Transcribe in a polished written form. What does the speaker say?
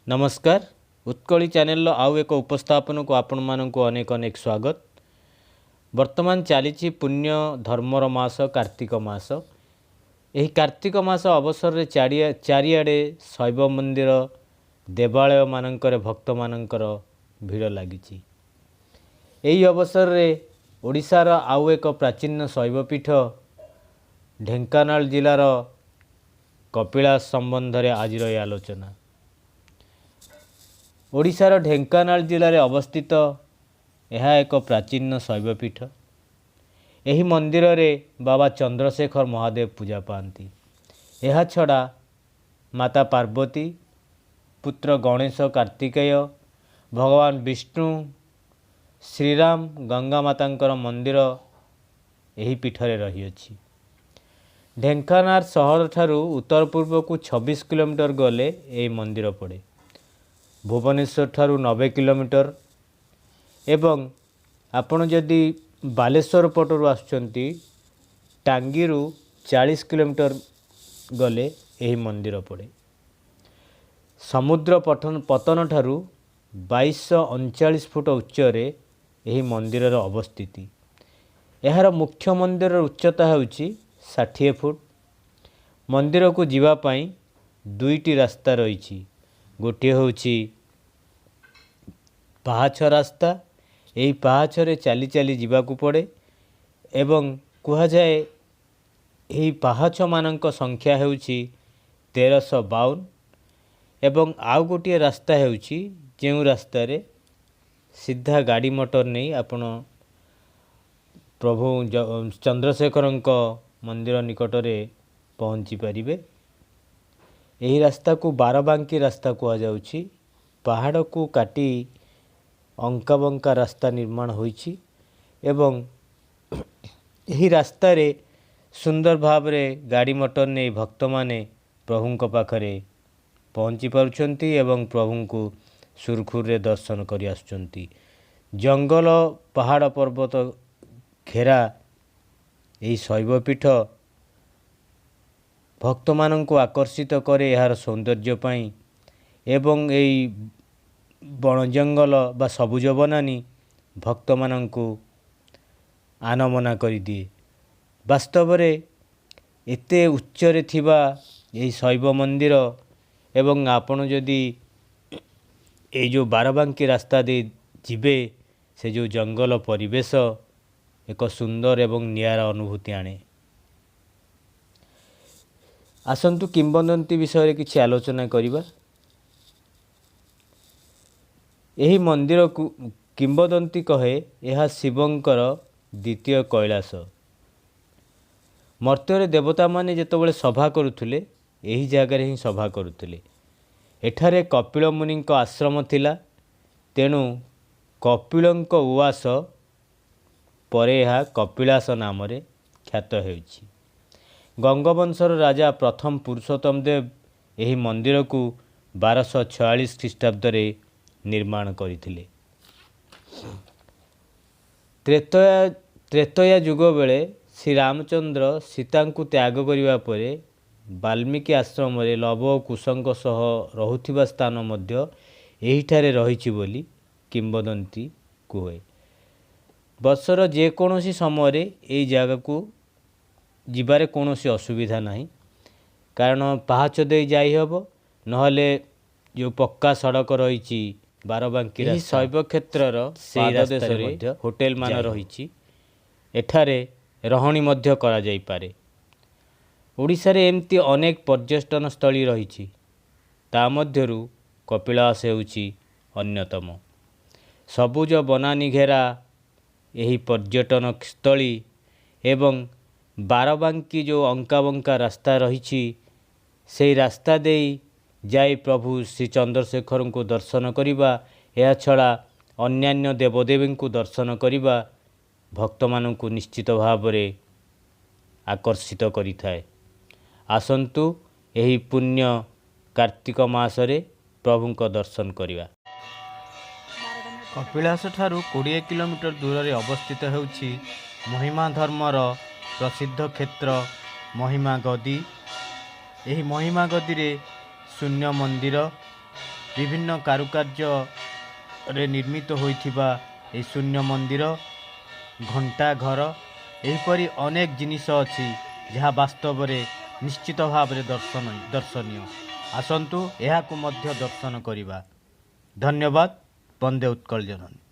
नमस्कार उत्कली चैनल आउ एक उपस्थापन को आपण मानक अनेक अनेक स्वागत। वर्तमान चली पुण्य धर्मर मास कार्तिक मास। यही कार्तिक मास अवसर रे चारिआडे शैव मंदिर देवालय मानकर भक्त मानकर भीड़ लगी। यही अवसर रे ओडिशार आउ एक प्राचीन शैवपीठ ढेंकानाल जिलार कपिलास संबंध रे आज आलोचना। ओडिशार ढेंकानाल जिले में अवस्थित यह एक प्राचीन शैवपीठ। यही मंदिर रे बाबा चंद्रशेखर महादेव पूजा पाती। यह छड़ा माता पार्वती, पुत्र गणेश कार्तिकेय, भगवान विष्णु, श्रीराम, गंगा माता मंदिर यही पीठ रे रही अछि। ढेंकानाल सहर ठारू उत्तर पूर्व को 26 किलोमीटर गले यही मंदिर पड़े। भुवनेश्वर ठारू 90 किलोमीटर एवं आपण जदि बालेश्वर पटरू आसुचंती टांगीरू 40 किलोमीटर गले यही मंदिर पड़े। समुद्र पतन ठारू 2239 फुट उच्चरे यही मंदिर अवस्थिति। यार मुख्य मंदिर उच्चता होउची 60 फुट। मंदिर को जीवापाई दुईटी रास्ता रही। गोटे होउची पाहाच रास्ता। यही पाहाच रे चली चली जीवाकू पड़े एवं कहा जाए यही पाहाच मानक संख्या होउची 1352 एवं आउ गोटे रास्ता होउची जेउ रास्ता रे सीधा गाड़ी मोटर नहीं आपण प्रभु चंद्रशेखर मंदिर निकट रे पहुँची पारिबे। यही रास्ता को बारबांकी रास्ता कहा जाउची। पहाड़ को काटी अंका बंका रास्ता निर्माण होईची एवं यही रास्ता रे सुंदर भाव रे गाड़ी मोटर ने भक्त माने प्रभु को पाखरे पहुँची पारुछंती एवं प्रभु को सुरखुर रे दर्शन करि आसुछंती। जंगल पहाड़ पर्वत घेरा यही शैवपीठ भक्त मान को आकर्षित करे यार सौंदर्य पाई एवं यही बण जंगल बा सबुज बनानी भक्त मान को आनमना कर दिए। वास्तव रे एते उच्चरे थिबा यही शैव मंदिर एवं आपण जदि ये जो बारबांकी रास्ता दे जिबे से जो जंगल परिवेश एक सुंदर एवं नियारा अनुभूति आने। आसंतु किंबदंती विषय किसी आलोचना करिबा। यही मंदिर को किंबदंती कहे यह शिवंकर द्वितीय कैलाश। मर्त्य देवता माने जेतबेले सभा करुथुले यही जगह ही सभा करुथुले। एठारे कपिल मुनि आश्रम थिला। तेणु कपिलंक उवास परे यह कपिलास नाम रे ख्यात होइछि। गंगवंशर राजा प्रथम पुरुषोत्तम देव यही मंदिर को 1246 ख्रीष्टाब्द रे निर्माण करथिले। त्रेतया युग बेले श्री रामचंद्र सीता को त्याग करिवा परे वाल्मीकि आश्रम रे लव और कुशंक सह रहुथिबा स्थान मध्य एहिठारे रहिछि बोली किंबदंती कुहे। वर्षर जेकोसी समय ये जगह को जीवारे कौनसी असुविधा नहीं, कारण पाहाच दे जाई हबो नहले जो पक्का सड़क रही बारबांकी शैव क्षेत्रर से रास्ता रे होटेल मान रही एठारे रहणी मध्य करा जाई पारे। ओडिशा रे एमती अनेक पर्यटन स्थली रही ता मध्यरु कपिलास हेउची अन्यतम। सबुज बनानी घेरा यही पर्यटन स्थली एवं बारबांकी जो अंका बंका रास्ता रही से रास्ता दे जाई प्रभु श्री चंद्रशेखर को दर्शन करिबा। या छड़ा अन्यान्य देवदेवी को दर्शन करिबा भक्त मान को निश्चित भाव रे आकर्षित करिथाए। आसंतु यही पुण्य कार्तिक मास रे प्रभु को दर्शन करिबा। कपिलास ठारू 20 किलोमीटर दूर रे अवस्थित होउछि महिमा धर्मर प्रसिद्ध क्षेत्र महिमा गदी। यही महिमा गदी रे शून्य मंदिर ବିଭିନ୍ନ କାରୁକାର୍ଯ୍ୟରେ ନିର୍ମିତ ହୋଇଥିବା ଏହି ଶୂନ୍ୟ ମନ୍ଦିର, ଘଣ୍ଟା ଘର, ଏହିପରି ଅନେକ ଜିନିଷ ଅଛି ଯାହା ବାସ୍ତବରେ ନିଶ୍ଚିତ ଭାବରେ ଦର୍ଶନୀୟ। ଆସନ୍ତୁ ଏହାକୁ ମଧ୍ୟ ଦର୍ଶନ କରିବା। ଧନ୍ୟବାଦ। ବନ୍ଦେ ଉତ୍କଳ ଜନନୀ।